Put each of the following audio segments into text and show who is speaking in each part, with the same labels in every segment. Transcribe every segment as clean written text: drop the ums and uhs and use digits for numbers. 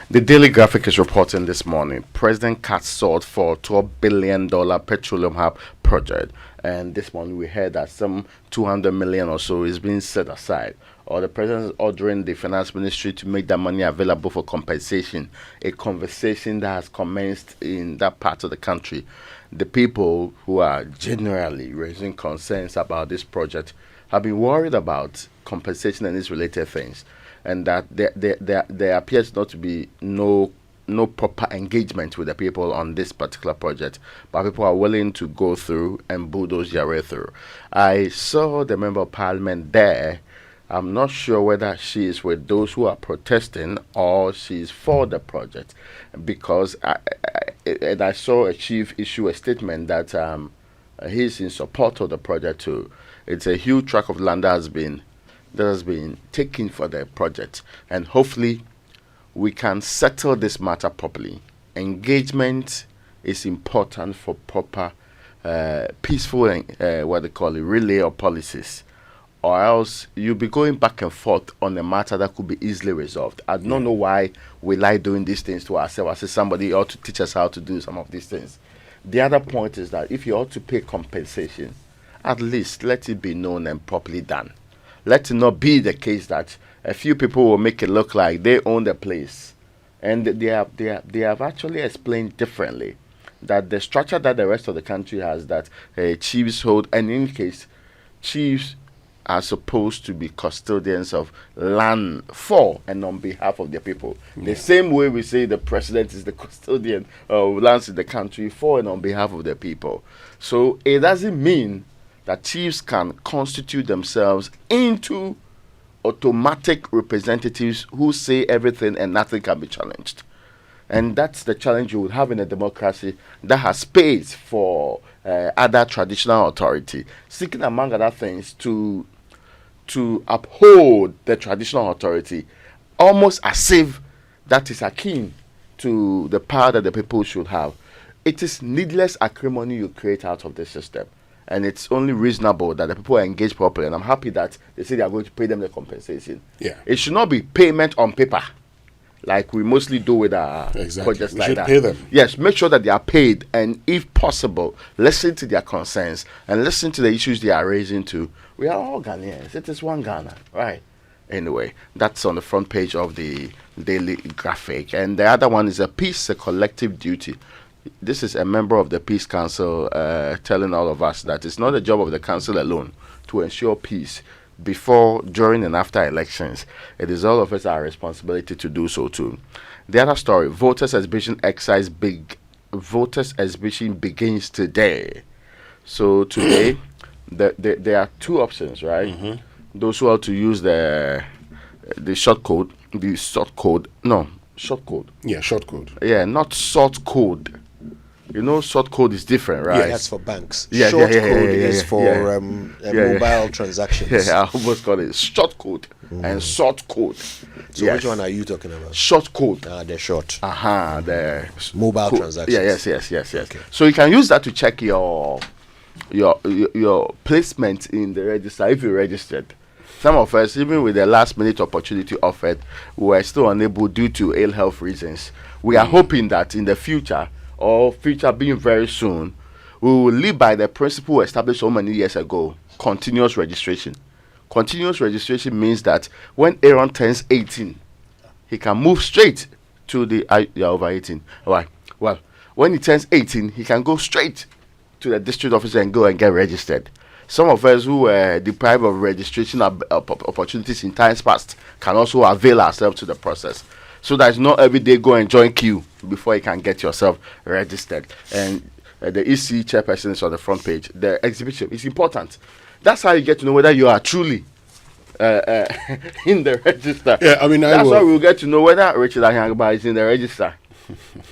Speaker 1: The Daily Graphic is reporting this morning President cuts sought for $12 billion petroleum hub project. And this morning we heard that some 200 million or so is being set aside. Or the president is ordering the finance ministry to make that money available for compensation. A conversation that has commenced in that part of the country. The people who are generally raising concerns about this project have been worried about compensation and its related things, and that there appears not to be no proper engagement with the people on this particular project, but people are willing to go through and bulldoze their way through. I saw the member of parliament there. I'm not sure whether she is with those who are protesting or she's for the project, because I saw a chief issue a statement that he's in support of the project too. It's a huge tract of land that has been taken for the project, and hopefully we can settle this matter properly. Engagement is important for proper peaceful what they call it, relay of policies, or else you'll be going back and forth on a matter that could be easily resolved. I don't know why we like doing these things to ourselves. I say somebody ought to teach us how to do some of these things. The other point is that if you ought to pay compensation, at least let it be known and properly done. Let it not be the case that a few people will make it look like they own the place, and they have actually explained differently that the structure that the rest of the country has, that chiefs hold, and in case chiefs are supposed to be custodians of land for and on behalf of their people. The same way we say the president is the custodian of lands in the country for and on behalf of their people. So it doesn't mean that chiefs can constitute themselves into automatic representatives who say everything and nothing can be challenged. And that's the challenge you would have in a democracy that has space for other traditional authority, seeking among other things to uphold the traditional authority, almost as if that is akin to the power that the people should have. It is needless acrimony you create out of the system. And it's only reasonable that the people are engaged properly. And I'm happy that they say they are going to pay them the compensation.
Speaker 2: Yeah.
Speaker 1: It should not be payment on paper, like we mostly do with our projects
Speaker 2: we
Speaker 1: like
Speaker 2: should
Speaker 1: that.
Speaker 2: Pay them.
Speaker 1: Yes, make sure that they are paid, and if possible, listen to their concerns and listen to the issues they are raising too. We are all Ghanaians. It is one Ghana, right? Anyway, that's on the front page of the Daily Graphic. And the other one is a peace, a collective duty. This is a member of the Peace Council telling all of us that it's not the job of the council alone to ensure peace before, during, and after elections. It is all of us our responsibility to do so too. The other story: voters exhibition begins today. So today, there are two options, right? Mm-hmm. Those who are to use the short code, Yeah, short code. Yeah, not short code. You know, short code is different, right?
Speaker 3: Yeah, that's for banks.
Speaker 1: Yeah,
Speaker 3: short
Speaker 1: code
Speaker 3: is for mobile transactions.
Speaker 1: Yeah, I almost called it short code and short code.
Speaker 3: So which one are you talking about?
Speaker 1: Short code.
Speaker 3: They're short.
Speaker 1: The
Speaker 3: mobile
Speaker 1: code.
Speaker 3: transactions.
Speaker 1: Yes.
Speaker 3: Okay.
Speaker 1: So you can use that to check your placement in the register if you registered. Some of us, even with the last minute opportunity offered, were still unable due to ill health reasons. We are hoping that in the future, or future being very soon, we will live by the principle established so many years ago: continuous registration. Continuous registration means that when Aaron turns 18, he can move straight to the you're over 18. All right. Well, when he turns 18, he can go straight to the district office and go and get registered. Some of us who were deprived of registration opportunities in times past can also avail ourselves to the process. So that it's not every day go and join queue before you can get yourself registered. And the EC chairperson is on the front page. The exhibition is important. That's how you get to know whether you are truly in the register.
Speaker 2: Yeah, I mean,
Speaker 1: that's how we'll get to know whether Richard Ahangba is in the register.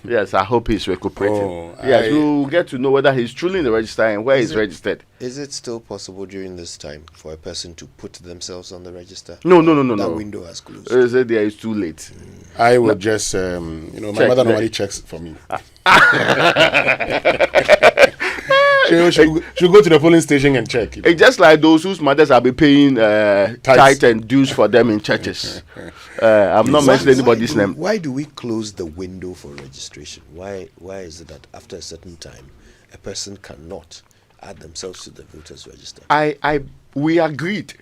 Speaker 1: Yes, I hope he's recuperating. Yes, we'll get to know whether he's truly in the register and where he's registered.
Speaker 3: Is it still possible during this time for a person to put themselves on the register?
Speaker 1: No.
Speaker 3: That window has closed.
Speaker 1: It's too late.
Speaker 2: I would just, my mother normally checks for me. She'll go to the polling station and check.
Speaker 1: It's just like those whose mothers have been paying tithe and dues for them in churches. I'm not mentioning anybody's name.
Speaker 3: Why do we close the window for registration? Why is it that after a certain time, a person cannot add themselves to the voters register?
Speaker 1: We agreed,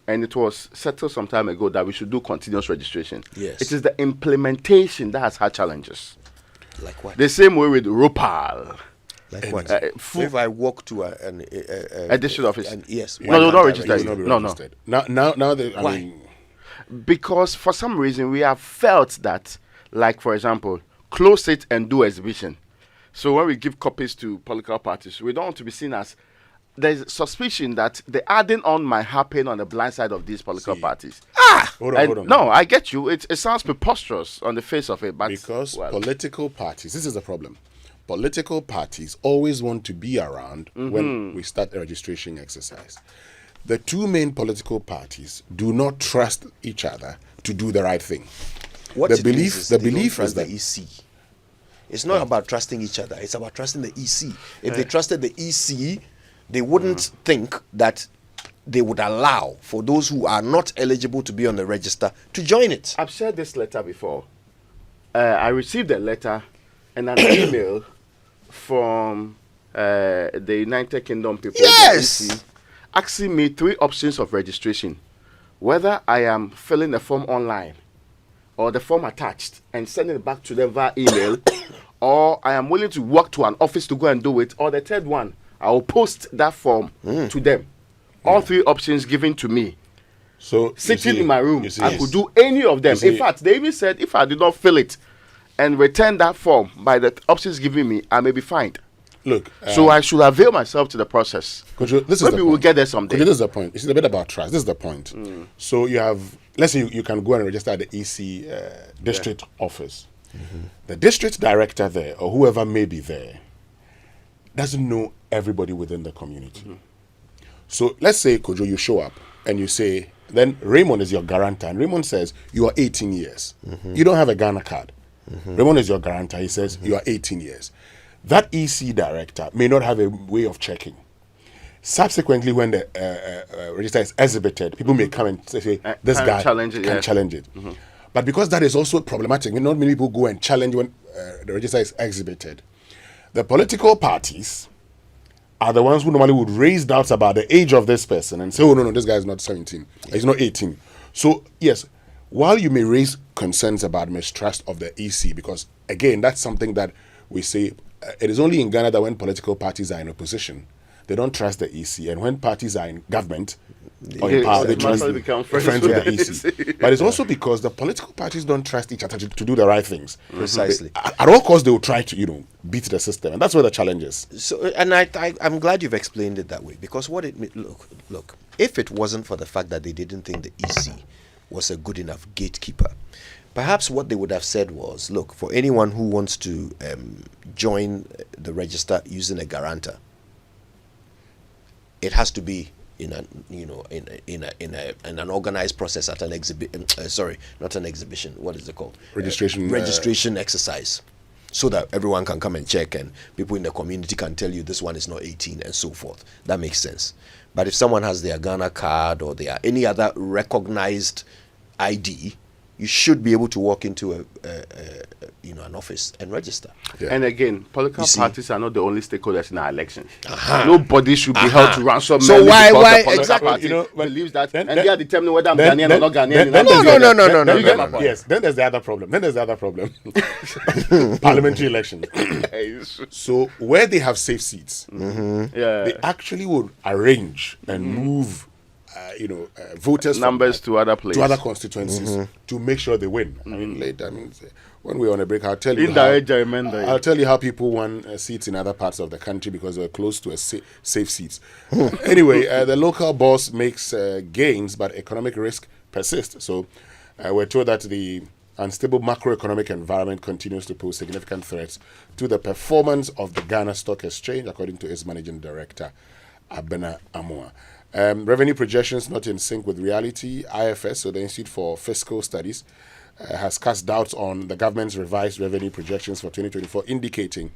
Speaker 1: and it was settled some time ago that we should do continuous registration.
Speaker 3: Yes.
Speaker 1: It is the implementation that has had challenges.
Speaker 3: Like what?
Speaker 1: The same way with ROPAL.
Speaker 3: Like what?
Speaker 1: Full-
Speaker 3: If I walk to
Speaker 1: a district office.
Speaker 3: yes.
Speaker 1: No, no,
Speaker 3: why
Speaker 1: not
Speaker 3: can't I
Speaker 1: registered.
Speaker 2: You will not be
Speaker 1: No, no.
Speaker 2: registered. Now I
Speaker 3: Why?
Speaker 2: mean,
Speaker 1: Because for some reason we have felt that, like for example, close it and do exhibition. So when we give copies to political parties, we don't want to be seen as there's suspicion that the adding on might happen on the blind side of these political parties.
Speaker 2: hold
Speaker 1: And
Speaker 2: on.
Speaker 1: no, I get you. It sounds preposterous on the face of it, but
Speaker 2: Because
Speaker 1: well,
Speaker 2: political parties, this is the problem. Political parties always want to be around when we start a registration exercise. The two main political parties do not trust each other to do the right thing.
Speaker 3: What
Speaker 2: The
Speaker 3: it
Speaker 2: belief-
Speaker 3: means is
Speaker 2: the
Speaker 3: they don't
Speaker 2: belief
Speaker 3: trust
Speaker 2: is that-
Speaker 3: the EC. It's not about trusting each other. It's about trusting the EC. If they trusted the EC, they wouldn't think that they would allow for those who are not eligible to be on the register to join it.
Speaker 1: I've shared this letter before. I received a letter and an email from the United Kingdom people, the
Speaker 3: Yes!
Speaker 1: EC, asking me 3 options of registration: whether I am filling the form online or the form attached and sending it back to them via email, or I am willing to walk to an office to go and do it, or the third one, I will post that form to them. All 3 options given to me.
Speaker 2: So you
Speaker 1: Sitting
Speaker 2: see-
Speaker 1: in my room,
Speaker 2: you see-
Speaker 1: I could do any of them.
Speaker 2: You see-
Speaker 1: In fact, they even said if I did not fill it and return that form by the options given me, I may be fined.
Speaker 2: Look,
Speaker 1: So I should avail myself to the process.
Speaker 2: Kojo, this is
Speaker 1: Maybe
Speaker 2: the
Speaker 1: we'll
Speaker 2: point.
Speaker 1: get there someday.
Speaker 2: Kojo, this is the point. It's a bit about trust. This is the point. So you have, let's say you can go and register at the EC district office. The district director there, or whoever may be there, doesn't know everybody within the community. So let's say, Kojo, you show up and you say, then Raymond is your guarantor, and Raymond says you are 18 years. You don't have a Ghana card. Raymond is your guarantor. He says you are 18 years. That EC director may not have a way of checking. Subsequently, when the register is exhibited, people may come and say, this
Speaker 1: can
Speaker 2: guy
Speaker 1: challenge it,
Speaker 2: can
Speaker 1: yes.
Speaker 2: challenge it. But because that is also problematic, not many people go and challenge when the register is exhibited. The political parties are the ones who normally would raise doubts about the age of this person and say, oh, no, this guy is not 17. He's not 18. So, yes, while you may raise concerns about mistrust of the EC, because, again, that's something that we say, it is only in Ghana that when political parties are in opposition, they don't trust the EC. And when parties are in government or in power, they trust
Speaker 1: automatically become
Speaker 2: friends
Speaker 1: friends
Speaker 2: with
Speaker 1: with
Speaker 2: the
Speaker 1: the
Speaker 2: EC. But it's also because the political parties don't trust each other to do the right things.
Speaker 3: Precisely.
Speaker 2: At all costs, they will try to, beat the system. And that's where the challenge is.
Speaker 3: So, and I'm glad you've explained it that way, because what it look, if it wasn't for the fact that they didn't think the EC was a good enough gatekeeper, perhaps what they would have said was, look, for anyone who wants to join the register using a guarantor, it has to be in an organized process at an exhibition. Sorry, not an exhibition. What is it called?
Speaker 2: Registration.
Speaker 3: Registration exercise, so that everyone can come and check, and people in the community can tell you this one is not 18 and so forth. That makes sense. But if someone has their Ghana card or their any other recognized ID, you should be able to walk into an office and register.
Speaker 2: Yeah.
Speaker 1: And again, political
Speaker 3: You see?
Speaker 1: parties are not the only stakeholders in our elections. Nobody should be held to ransom.
Speaker 3: So
Speaker 1: merely
Speaker 3: why-
Speaker 1: because
Speaker 3: why-
Speaker 1: the political
Speaker 3: exactly.
Speaker 1: party
Speaker 2: but
Speaker 1: believes that,
Speaker 2: then-
Speaker 1: and they are determining whether I'm
Speaker 2: then-
Speaker 1: Ghanaian
Speaker 2: then-
Speaker 1: or not Ghanaian.
Speaker 2: then-
Speaker 1: in
Speaker 2: then
Speaker 1: that
Speaker 2: there's
Speaker 1: way.
Speaker 3: No,
Speaker 2: the-
Speaker 3: no,
Speaker 1: You get my point.
Speaker 2: Yes, then there's the other problem. Parliamentary elections. So where they have safe seats,
Speaker 1: Yeah.
Speaker 2: they actually would arrange and move, voters from
Speaker 1: Numbers
Speaker 2: that
Speaker 1: to other places.
Speaker 2: to other constituencies to make sure they win. I mean, later, when we're on a break, I'll tell you
Speaker 1: Indirect
Speaker 2: how,
Speaker 1: gerrymandering.
Speaker 2: I'll tell you how people won seats in other parts of the country because they're close to safe seats. Anyway, the local boss makes gains, but economic risk persists. So we're told that the unstable macroeconomic environment continues to pose significant threats to the performance of the Ghana Stock Exchange, according to its managing director, Abena Amoa. Revenue projections not in sync with reality. IFS, so the Institute for Fiscal Studies, has cast doubts on the government's revised revenue projections for 2024, indicating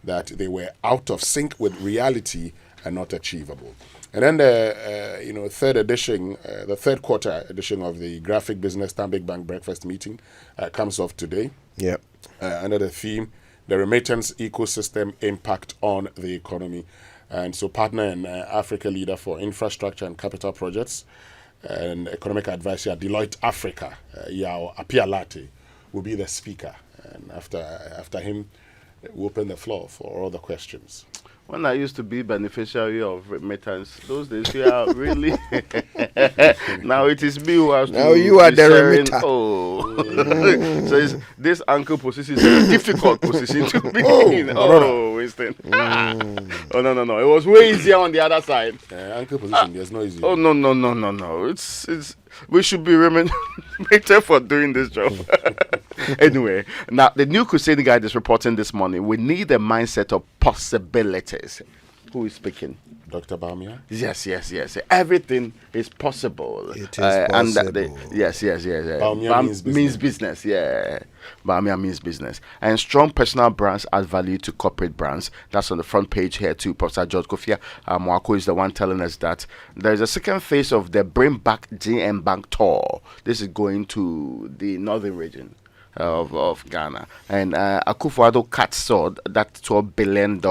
Speaker 2: that they were out of sync with reality and not achievable. And then the third quarter edition of the Graphic Business Stanbic Bank Breakfast Meeting comes off today.
Speaker 3: Yeah.
Speaker 2: Under the theme, the remittance ecosystem impact on the economy. And so partner and Africa leader for infrastructure and capital projects and economic advisor at Deloitte Africa, Yao Apialate, will be the speaker. And after him, we'll open the floor for all the questions.
Speaker 1: When I used to be beneficiary of remittance, those days we are really. Now it is me who has
Speaker 3: Now
Speaker 1: to
Speaker 3: you are
Speaker 1: be
Speaker 3: the
Speaker 1: sharing.
Speaker 3: remitter.
Speaker 1: Oh, so this uncle position is a difficult position to be in. Winston. Oh no! It was way easier on the other side.
Speaker 2: Anchor position, there's no easy.
Speaker 1: Oh no! It's we should be remunerated for doing this job. Anyway, now the New Crusade Guide is reporting this morning. We need a mindset of possibilities. Who is speaking?
Speaker 2: Dr. Bamia?
Speaker 1: Yes. Everything is possible.
Speaker 3: It is possible.
Speaker 1: Yes.
Speaker 2: Bamia
Speaker 1: means business. Yeah. Bamia means business. And strong personal brands add value to corporate brands. That's on the front page here too. Professor George Kofia Mwako is the one telling us that there is a second phase of the Bring Back GM Bank tour. This is going to the northern region of Ghana. And Akufo-Addo cuts sword that $12 billion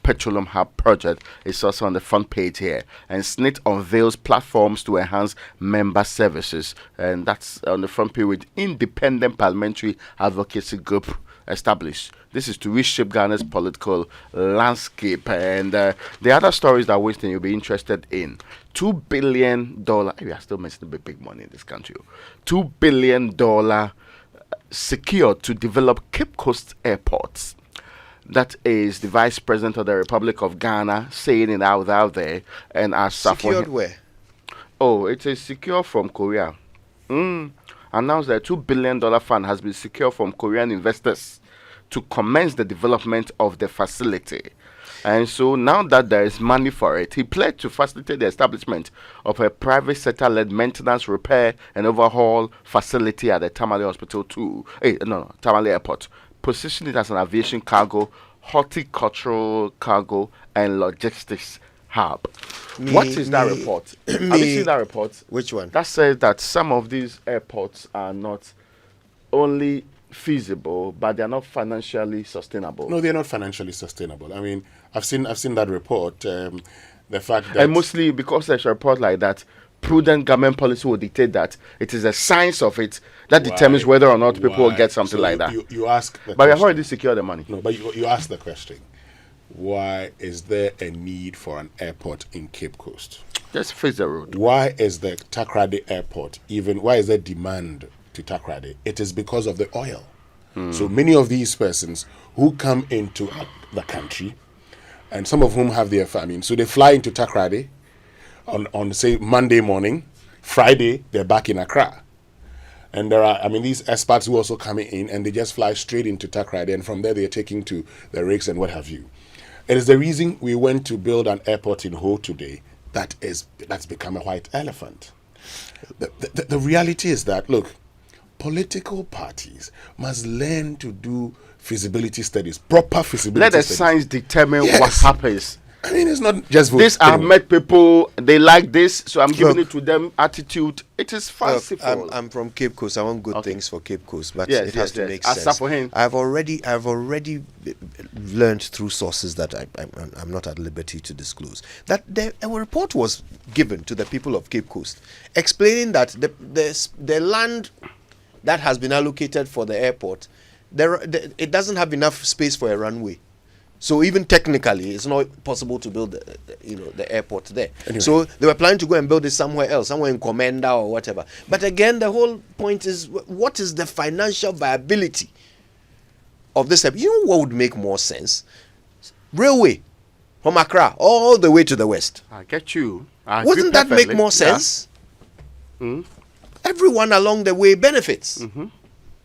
Speaker 1: petroleum hub project is also on the front page here. And SNIT unveils platforms to enhance member services. And that's on the front page with Independent Parliamentary Advocacy Group established. This is to reshape Ghana's political landscape. And the other stories that Winston you'll be interested in. $2 billion. We are still mentioning big money in this country. $2 billion secured to develop Cape Coast airports. That is the Vice President of the Republic of Ghana saying it out there. And as
Speaker 3: Secured where?
Speaker 1: Oh, it is secure from Korea. Announced that $2 billion fund has been secured from Korean investors to commence the development of the facility. And so now that there is money for it, he pledged to facilitate the establishment of a private sector-led maintenance, repair, and overhaul facility at the Tamale Hospital Tamale Airport, positioning it as an aviation cargo, horticultural cargo, and logistics hub. What is that report? Have you seen that report?
Speaker 3: Which one?
Speaker 1: That says that some of these airports are not only feasible, but they are not financially sustainable.
Speaker 2: No, they're not financially sustainable. I mean, I've seen that report. The fact that,
Speaker 1: and mostly because there's a report like that, prudent government policy will dictate that it is the science of it that determines whether or not people will get something
Speaker 2: so
Speaker 1: like that.
Speaker 2: You ask,
Speaker 1: but we have already secured the money.
Speaker 2: No, but you ask the question: why is there a need for an airport in Cape Coast?
Speaker 1: Just face the road.
Speaker 2: Why is the Takoradi Airport why is there demand to Takoradi? It is because of the oil. So many of these persons who come into the country, and some of whom have their famine, so they fly into Takoradi on say Monday morning, Friday they're back in Accra. And there are, these expats who also come in and they just fly straight into Takoradi, and from there they're taking to the rigs and what have you. It is the reason we went to build an airport in Ho today that's become a white elephant. The reality is that, look, political parties must learn to do feasibility studies, proper feasibility
Speaker 1: Let the
Speaker 2: studies.
Speaker 1: science determine what happens.
Speaker 2: It's not just vote.
Speaker 1: These are met people, they like this, so I'm giving it to them attitude. It is fanciful.
Speaker 3: I'm from Cape Coast. I want good things for Cape Cost, but
Speaker 1: Yes,
Speaker 3: it has to make
Speaker 1: As
Speaker 3: sense.
Speaker 1: for him.
Speaker 3: I've already learned through sources that I'm not at liberty to disclose that a report was given to the people of Cape Coast explaining that the land that has been allocated for the airport, it doesn't have enough space for a runway. So even technically, it's not possible to build the airport there.
Speaker 2: Anyway.
Speaker 3: So they were planning to go and build it somewhere else, somewhere in Comenda or whatever. But again, the whole point is, what is the financial viability of this? You know what would make more sense? Railway from Accra all the way to the west.
Speaker 1: I get you. I agree
Speaker 3: Wouldn't that make
Speaker 1: perfectly.
Speaker 3: more sense? Everyone along the way benefits.